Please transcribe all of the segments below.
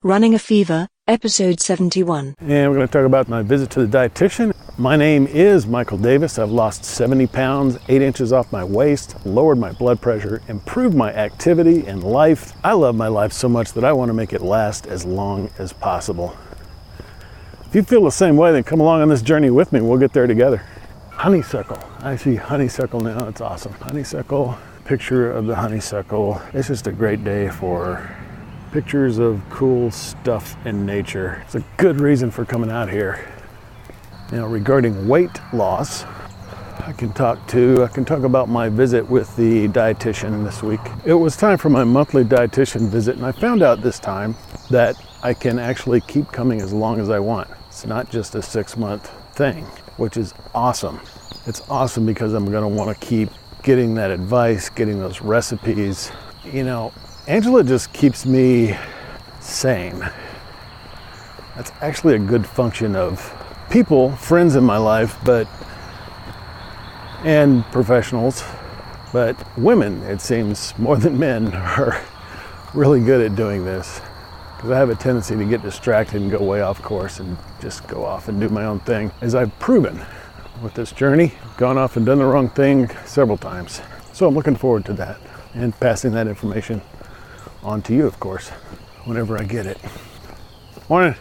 Running a Fever, Episode 71. And we're going to talk about my visit to the dietitian. My name is Michael Davis. I've lost 70 pounds, 8 inches off my waist, lowered my blood pressure, improved my activity and life. I love my life so much that I want to make it last as long as possible. If you feel the same way, then come along on this journey with me. We'll get there together. Honeysuckle. I see honeysuckle now. It's awesome. Honeysuckle. Picture of the honeysuckle. It's just a great day for pictures of cool stuff in nature. It's a good reason for coming out here. Now, regarding weight loss, I can talk about my visit with the dietitian this week. It was time for my monthly dietitian visit, and I found out this time that I can actually keep coming as long as I want. It's not just a 6-month thing, which is awesome. It's awesome because I'm going to want to keep getting that advice, getting those recipes. You know, Angela just keeps me sane. That's actually a good function of people, friends in my life, and professionals, but women, it seems, more than men, are really good at doing this. Because I have a tendency to get distracted and go way off course and just go off and do my own thing. As I've proven with this journey, gone off and done the wrong thing several times. So I'm looking forward to that and passing that information on to you, of course, whenever I get it. Morning.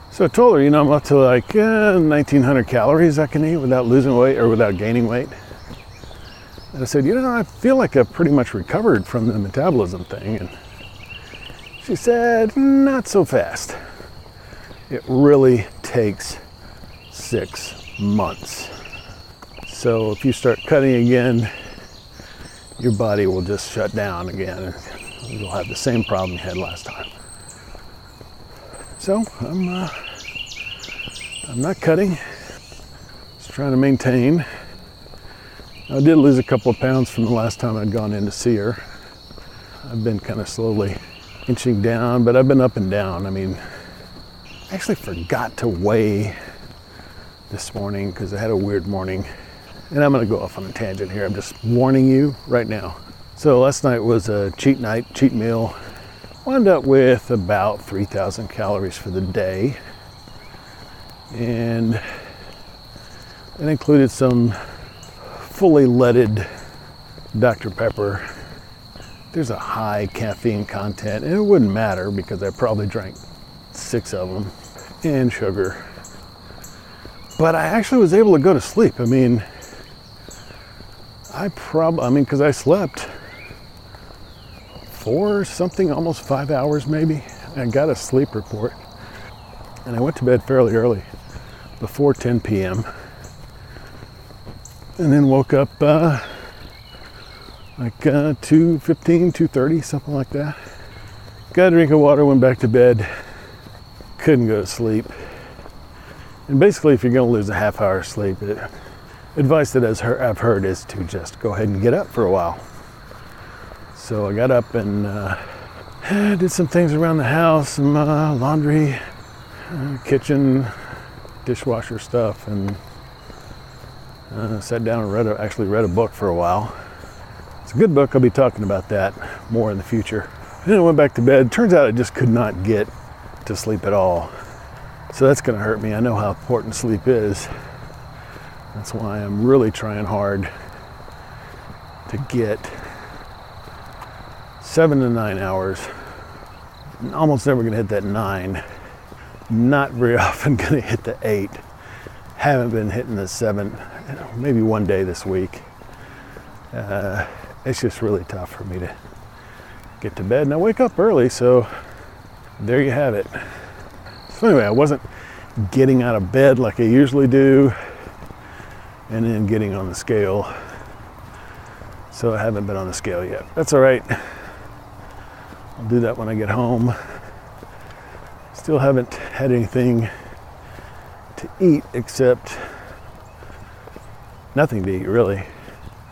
So I told her, I'm up to like 1,900 calories I can eat without losing weight or without gaining weight. And I said, I feel like I've pretty much recovered from the metabolism thing. And she said, not so fast. It really takes 6 months. So if you start cutting again, your body will just shut down again. You'll have the same problem you had last time. So I'm not cutting. Just trying to maintain. I did lose a couple of pounds from the last time I'd gone in to see her. I've been kind of slowly inching down, but I've been up and down. I actually forgot to weigh this morning because I had a weird morning. And I'm going to go off on a tangent here. I'm just warning you right now. So last night was a cheat meal. Wound up with about 3,000 calories for the day. And it included some fully leaded Dr. Pepper. There's a high caffeine content, and it wouldn't matter because I probably drank 6 of them, and sugar. But I actually was able to go to sleep. Because I slept 4 something, almost 5 hours maybe. I got a sleep report. And I went to bed fairly early, before 10 p.m. And then woke up like 2:15, 2:30, something like that. Got a drink of water, went back to bed. Couldn't go to sleep. And basically, if you're going to lose a half hour of sleep, advice that I've heard is to just go ahead and get up for a while. So I got up and did some things around the house, some laundry, kitchen, dishwasher stuff, and sat down and read a book for a while. It's a good book. I'll be talking about that more in the future. And then I went back to bed. Turns out I just could not get to sleep at all. So that's going to hurt me. I know how important sleep is. That's why I'm really trying hard to get 7 to 9 hours. I'm almost never going to hit that 9. Not very often going to hit the 8. Haven't been hitting the 7. Maybe one day this week. It's just really tough for me to get to bed. And I wake up early, so there you have it. So anyway, I wasn't getting out of bed like I usually do, and then getting on the scale. So I haven't been on the scale yet. That's all right. I'll do that when I get home. Still haven't had anything to eat except nothing to eat, really.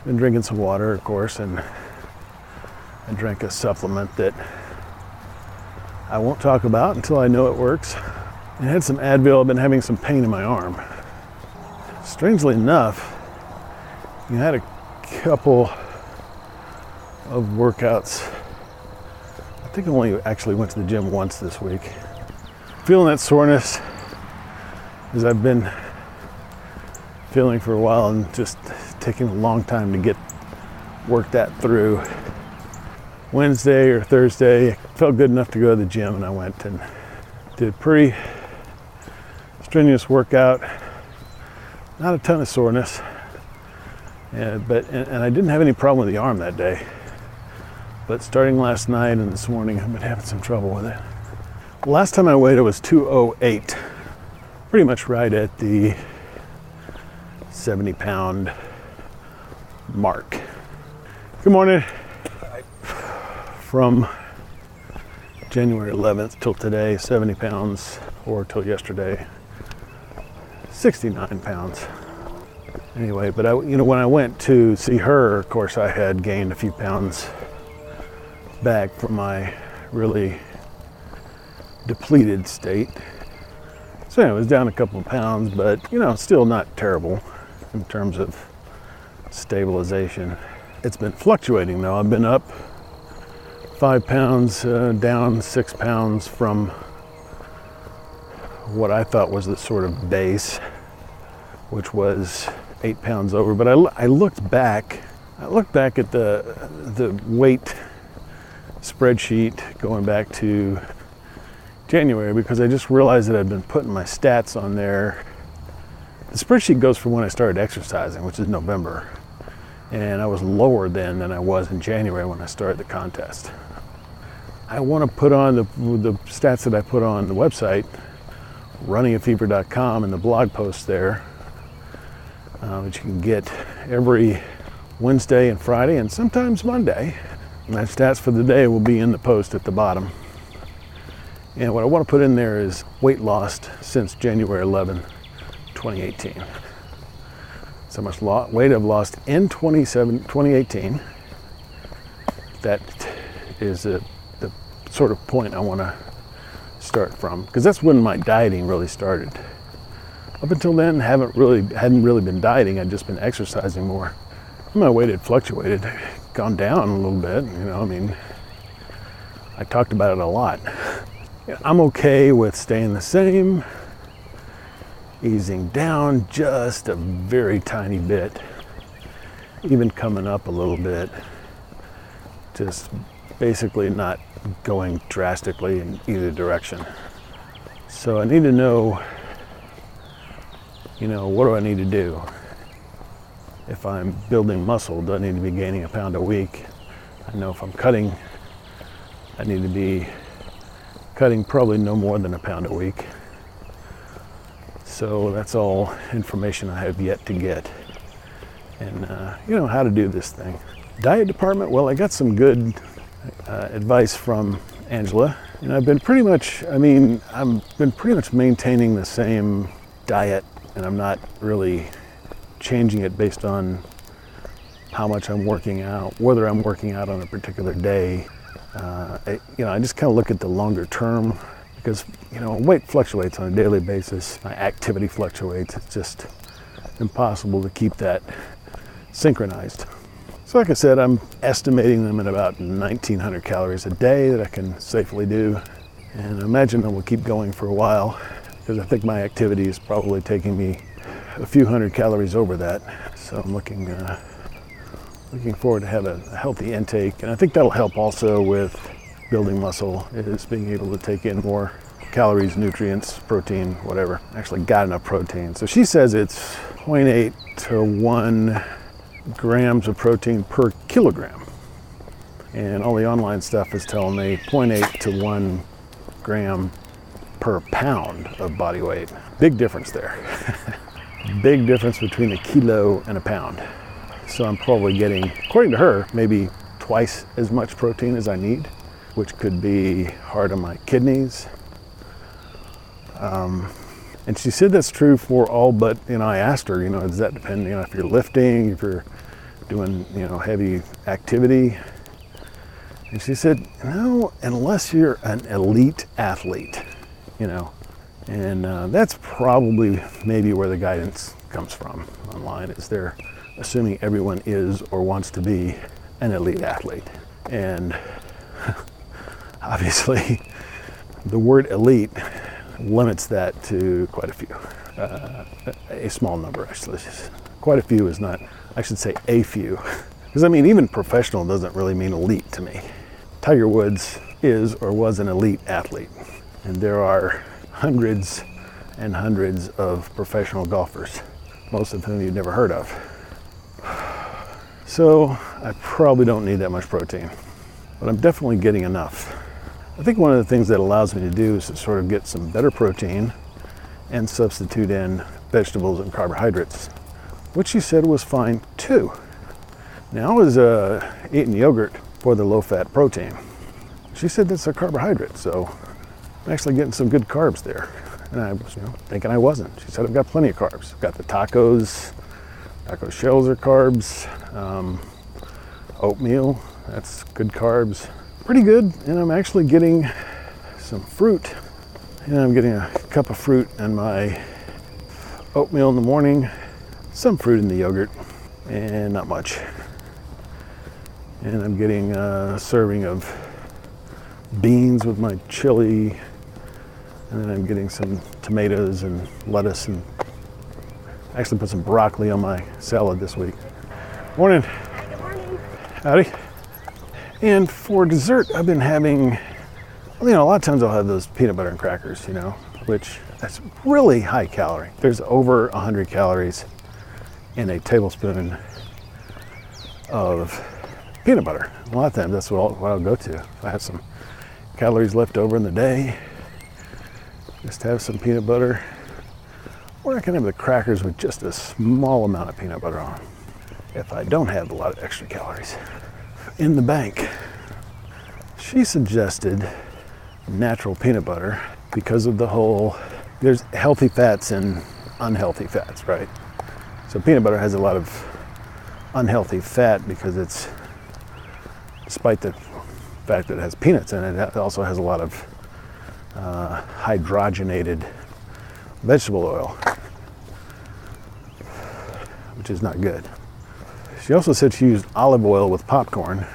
Been drinking some water, of course, and I drank a supplement that I won't talk about until I know it works. I had some Advil. I've been having some pain in my arm. Strangely enough, I had a couple of workouts think I only actually went to the gym once this week. Feeling that soreness as I've been feeling for a while, and just taking a long time to work that through. Wednesday or Thursday, felt good enough to go to the gym, and I went and did a pretty strenuous workout. Not a ton of soreness, but I didn't have any problem with the arm that day. But starting last night and this morning, I've been having some trouble with it. Last time I weighed it was 208, pretty much right at the 70-pound mark. Good morning. From January 11th till today, 70 pounds, or till yesterday, 69 pounds. Anyway, but when I went to see her, of course, I had gained a few pounds back from my really depleted state. So anyway, it was down a couple of pounds, but still not terrible in terms of stabilization. It's been fluctuating though. I've been up 5 pounds, down 6 pounds from what I thought was the sort of base, which was 8 pounds over. But I looked back at the weight spreadsheet going back to January, because I just realized that I'd been putting my stats on there. The spreadsheet goes from when I started exercising, which is November, and I was lower then than I was in January when I started the contest. I want to put on the stats that I put on the website, runningatfever.com, and the blog post there, which you can get every Wednesday and Friday and sometimes Monday. My stats for the day will be in the post at the bottom. And what I want to put in there is weight lost since January 11, 2018. So much weight I've lost in 2018. That is the sort of point I want to start from, because that's when my dieting really started. Up until then, hadn't really been dieting. I'd just been exercising more. My weight had fluctuated, gone down a little bit. I talked about it a lot. I'm okay with staying the same, easing down just a very tiny bit, even coming up a little bit, just basically not going drastically in either direction. So I need to know, what do I need to do? If I'm building muscle, do I need to be gaining a pound a week? I know if I'm cutting, I need to be cutting probably no more than a pound a week. So that's all information I have yet to get. And how to do this thing. Diet department, well, I got some good advice from Angela, and I've been pretty much maintaining the same diet, and I'm not really changing it based on how much I'm working out, whether I'm working out on a particular day. I just kind of look at the longer term, because weight fluctuates on a daily basis. My activity fluctuates. It's just impossible to keep that synchronized. So like I said, I'm estimating them at about 1,900 calories a day that I can safely do. And I imagine I will keep going for a while, because I think my activity is probably taking me a few hundred calories over that. So I'm looking forward to have a healthy intake. And I think that'll help also with building muscle, is being able to take in more calories, nutrients, protein, whatever. Actually got enough protein. So she says it's 0.8 to 1 grams of protein per kilogram. And all the online stuff is telling me 0.8 to 1 gram per pound of body weight. Big difference there. Big difference between a kilo and a pound. So I'm probably getting, according to her, maybe twice as much protein as I need, which could be hard on my kidneys. And she said that's true for all, but I asked her, does that depend, if you're lifting, if you're doing, heavy activity? And she said, no, unless you're an elite athlete, And that's probably maybe where the guidance comes from online, is they're assuming everyone is or wants to be an elite athlete. And Obviously, the word elite limits that to quite a few. A small number, actually. Quite a few is not, I should say a few. Because I mean, even professional doesn't really mean elite to me. Tiger Woods is or was an elite athlete. And there are hundreds and hundreds of professional golfers, most of whom you've never heard of. So I probably don't need that much protein, but I'm definitely getting enough. I think one of the things that allows me to do is to sort of get some better protein and substitute in vegetables and carbohydrates, which she said was fine too. Now I was eating yogurt for the low-fat protein. She said that's a carbohydrate, so I'm actually getting some good carbs there. And I was thinking I wasn't. She said I've got plenty of carbs. I've got the tacos. Taco shells are carbs. Oatmeal, that's good carbs. Pretty good, and I'm actually getting some fruit. And I'm getting a cup of fruit in my oatmeal in the morning, some fruit in the yogurt, and not much. And I'm getting a serving of beans with my chili, and then I'm getting some tomatoes and lettuce, and I actually put some broccoli on my salad this week. Morning. Good morning. Howdy. And for dessert, I've been having, a lot of times I'll have those peanut butter and crackers, which that's really high calorie. There's over 100 calories in a tablespoon of peanut butter. A lot of times that's what I'll go to. If I have some calories left over in the day, just have some peanut butter. Or I can have the crackers with just a small amount of peanut butter on them if I don't have a lot of extra calories. In the bank, she suggested natural peanut butter because of the whole, there's healthy fats and unhealthy fats, right? So peanut butter has a lot of unhealthy fat because it's, despite the fact that it has peanuts in it, it also has a lot of hydrogenated vegetable oil, which is not good. She also said she used olive oil with popcorn,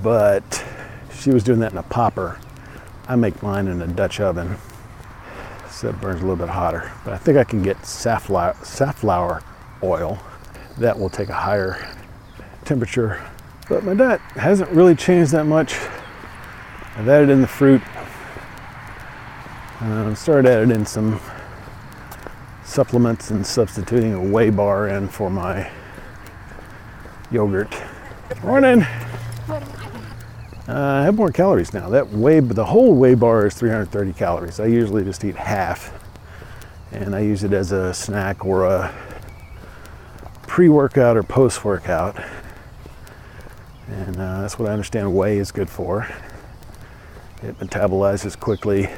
but she was doing that in a popper. I make mine in a Dutch oven, so it burns a little bit hotter. But I think I can get safflower oil. That will take a higher temperature. But my diet hasn't really changed that much. I've added in the fruit. Started adding in some supplements and substituting a whey bar in for my yogurt. Morning. I have more calories now. The whole whey bar is 330 calories. I usually just eat half, and I use it as a snack or a pre-workout or post-workout. And that's what I understand whey is good for. It metabolizes quickly,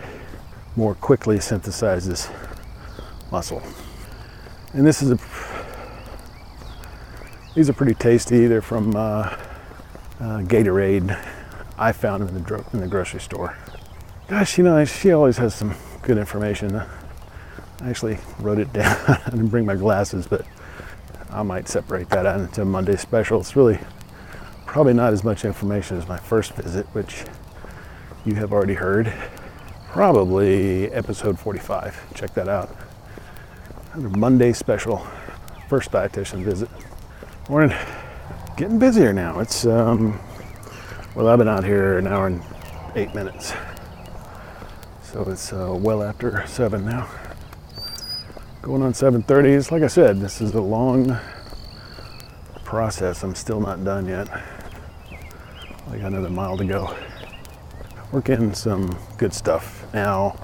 more quickly synthesizes muscle. And these are pretty tasty. They're from Gatorade. I found them in the grocery store. Gosh, she always has some good information. I actually wrote it down. I didn't bring my glasses, but I might separate that out into a Monday special. It's really probably not as much information as my first visit, which you have already heard. Probably episode 45. Check that out. Another Monday special. First dietitian visit. Morning. Getting busier now. It's, I've been out here an hour and 8 minutes. So it's well after 7 now. Going on 7:30. It's like I said, this is a long process. I'm still not done yet. I got another mile to go. Working some good stuff. Now,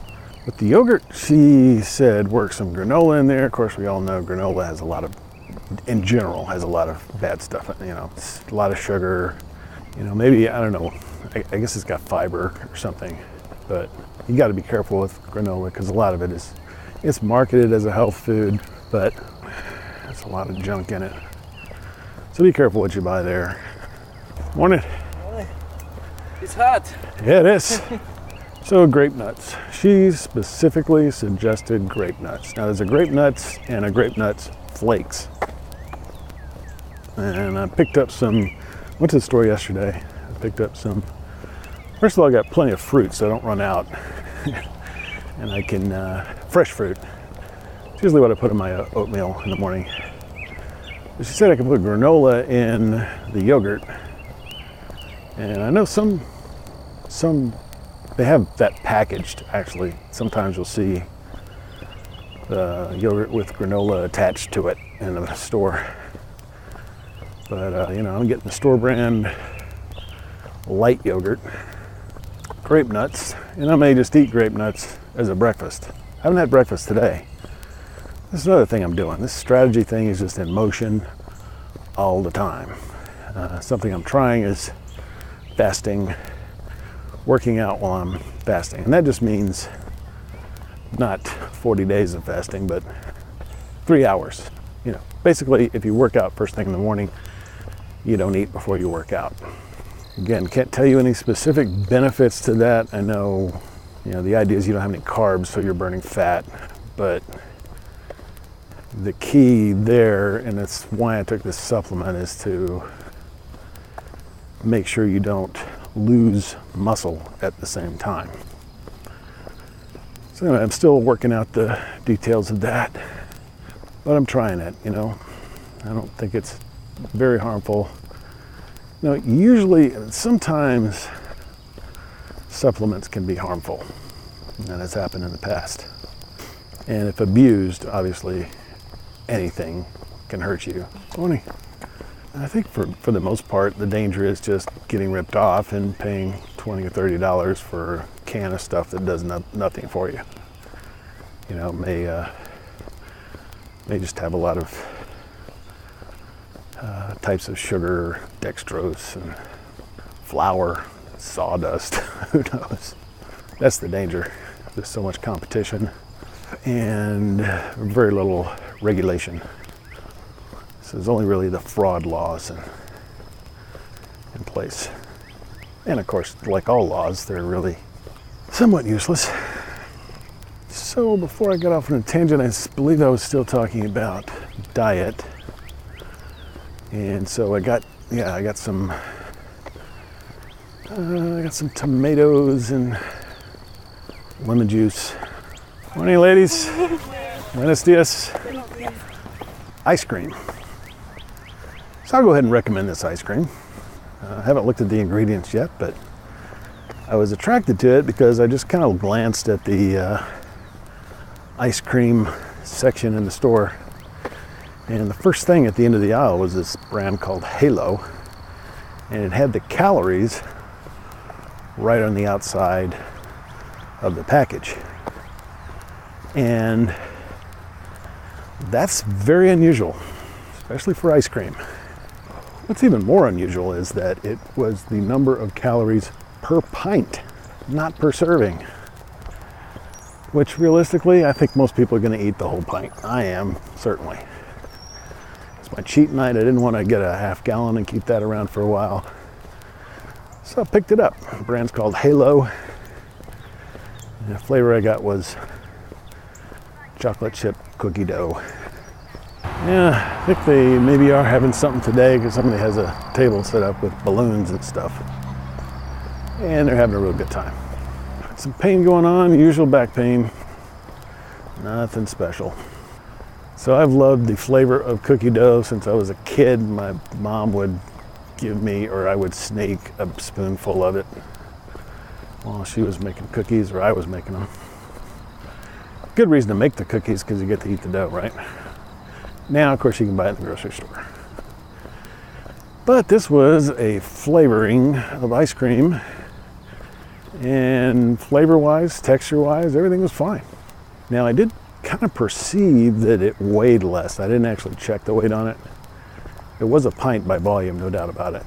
with the yogurt, she said work some granola in there. Of course, we all know granola has a lot of, in general, has a lot of bad stuff. It's a lot of sugar. Maybe, I don't know, I guess it's got fiber or something. But you got to be careful with granola because a lot of it it's marketed as a health food, but there's a lot of junk in it. So be careful what you buy there. Morning. It's hot. Yeah, it is. So grape nuts. She specifically suggested grape nuts. Now there's a grape nuts and a grape nuts flakes. And I picked up went to the store yesterday. I picked up some First of all, I got plenty of fruit so I don't run out. And I can, fresh fruit. It's usually what I put in my oatmeal in the morning. But she said I could put granola in the yogurt. And I know some they have that packaged actually. Sometimes you'll see the yogurt with granola attached to it in the store. But I'm getting the store brand light yogurt, grape nuts, and I may just eat grape nuts as a breakfast. I haven't had breakfast today. This is another thing I'm doing. This strategy thing is just in motion all the time. Something I'm trying is fasting, working out while I'm fasting. And that just means not 40 days of fasting, but 3 hours. Basically, if you work out first thing in the morning, you don't eat before you work out. Again, can't tell you any specific benefits to that. I know, the idea is you don't have any carbs, so you're burning fat. But the key there, and that's why I took this supplement, is to make sure you don't lose muscle at the same time. So anyway, I'm still working out the details of that, but I'm trying it, I don't think it's very harmful. Usually, sometimes supplements can be harmful, and it's happened in the past. And if abused, obviously, anything can hurt you. Funny. I think for the most part, the danger is just getting ripped off and paying $20 or $30 for a can of stuff that does nothing for you. May just have a lot of types of sugar, dextrose, and flour, sawdust, who knows. That's the danger. There's so much competition and very little regulation. So there's only really the fraud laws in place. And of course, like all laws, they're really somewhat useless. So before I got off on a tangent, I believe I was still talking about diet. And so I got some tomatoes and lemon juice. Morning, ladies. Buenos dias. Ice cream. So I'll go ahead and recommend this ice cream. I haven't looked at the ingredients yet, but I was attracted to it because I just kind of glanced at the ice cream section in the store. And the first thing at the end of the aisle was this brand called Halo. And it had the calories right on the outside of the package. And that's very unusual, especially for ice cream. What's even more unusual is that it was the number of calories per pint, not per serving. Which realistically, I think most people are going to eat the whole pint. I am, certainly. It's my cheat night. I didn't want to get a half gallon and keep that around for a while. So I picked it up. The brand's called Halo. And the flavor I got was chocolate chip cookie dough. Yeah, I think they maybe are having something today because somebody has a table set up with balloons and stuff. And they're having a real good time. Some pain going on, usual back pain. Nothing special. So I've loved the flavor of cookie dough since I was a kid. My mom would give me, or I would sneak a spoonful of it while she was making cookies or I was making them. Good reason to make the cookies because you get to eat the dough, right? Now, of course, you can buy it in the grocery store. But this was a flavoring of ice cream, and flavor-wise, texture-wise, everything was fine. Now, I did kind of perceive that it weighed less. I didn't actually check the weight on it. It was a pint by volume, no doubt about it.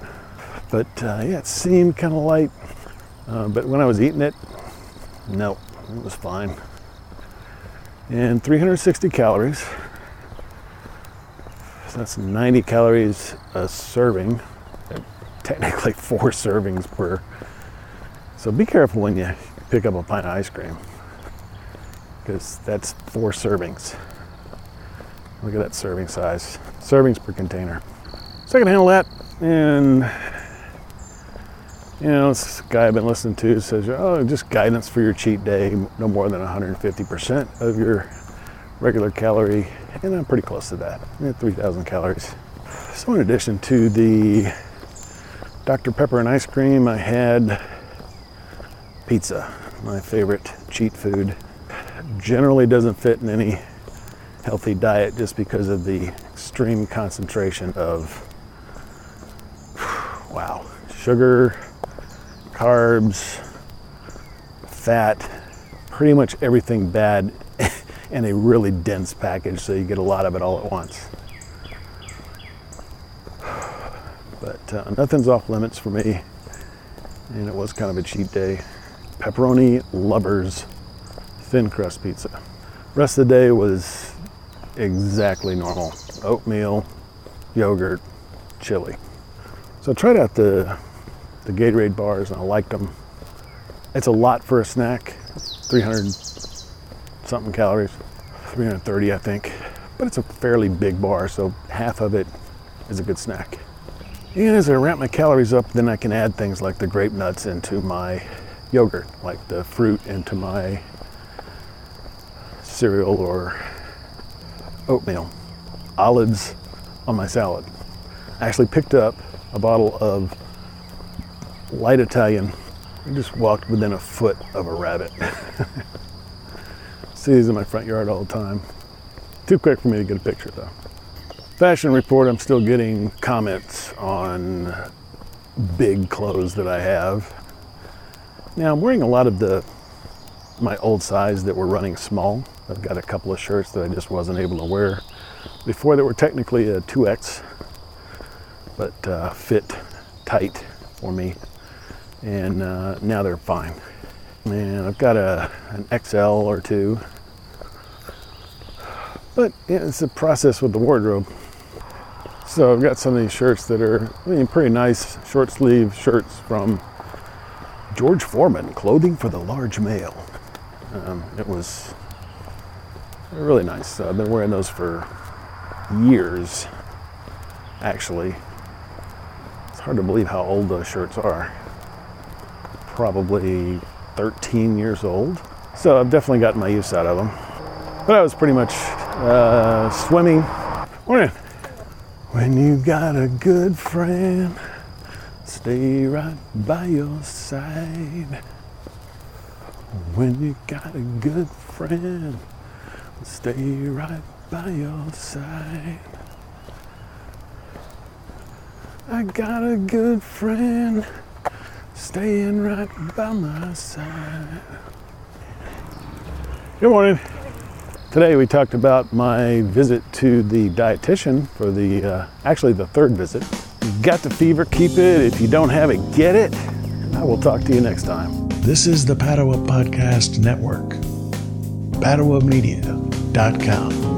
But yeah, it seemed kind of light. But when I was eating it, no, it was fine. And 360 calories. So that's 90 calories a serving. Technically 4 servings per. So be careful when you pick up a pint of ice cream, because that's 4 servings. Look at that serving size. Servings per container. So I can handle that. And You know, this guy I've been listening to says, oh, just guidance for your cheat day, no more than 150% of your regular calorie, and I'm pretty close to that, 3,000 calories. So in addition to the Dr. Pepper and ice cream, I had pizza, my favorite cheat food. Generally doesn't fit in any healthy diet just because of the extreme concentration of, wow, sugar, carbs, fat, pretty much everything bad in a really dense package, so you get a lot of it all at once. But nothing's off limits for me, and it was kind of a cheat day. Pepperoni lovers thin crust pizza. Rest of the day was exactly normal. Oatmeal, yogurt, chili. So I tried out the Gatorade bars and I liked them. It's a lot for a snack, 300 something calories, 330 I think, but it's a fairly big bar, so half of it is a good snack. And as I ramp my calories up, then I can add things like the grape nuts into my yogurt, like the fruit into my cereal or oatmeal, olives on my salad. I actually picked up a bottle of light Italian. I just walked within a foot of a rabbit. See these in my front yard all the time. Too quick for me to get a picture though. Fashion report, I'm still getting comments on big clothes that I have. Now I'm wearing a lot of my old size that were running small. I've got a couple of shirts that I just wasn't able to wear before that were technically a 2X, but fit tight for me. And now they're fine. And I've got an XL or two. But yeah, it's a process with the wardrobe. So I've got some of these shirts that are, pretty nice short sleeve shirts from George Foreman, clothing for the large male. It was really nice. I've been wearing those for years, actually. It's hard to believe how old those shirts are. Probably 13 years old. So I've definitely gotten my use out of them. But I was pretty much swimming. Morning. When you got a good friend, stay right by your side. When you got a good friend, stay right by your side. I got a good friend staying right by my side. Good morning. Today we talked about my visit to the dietitian for actually the third visit. You got the fever, keep it. If you don't have it, get it. I will talk to you next time. This is the Padua Podcast Network. PaduaMedia.com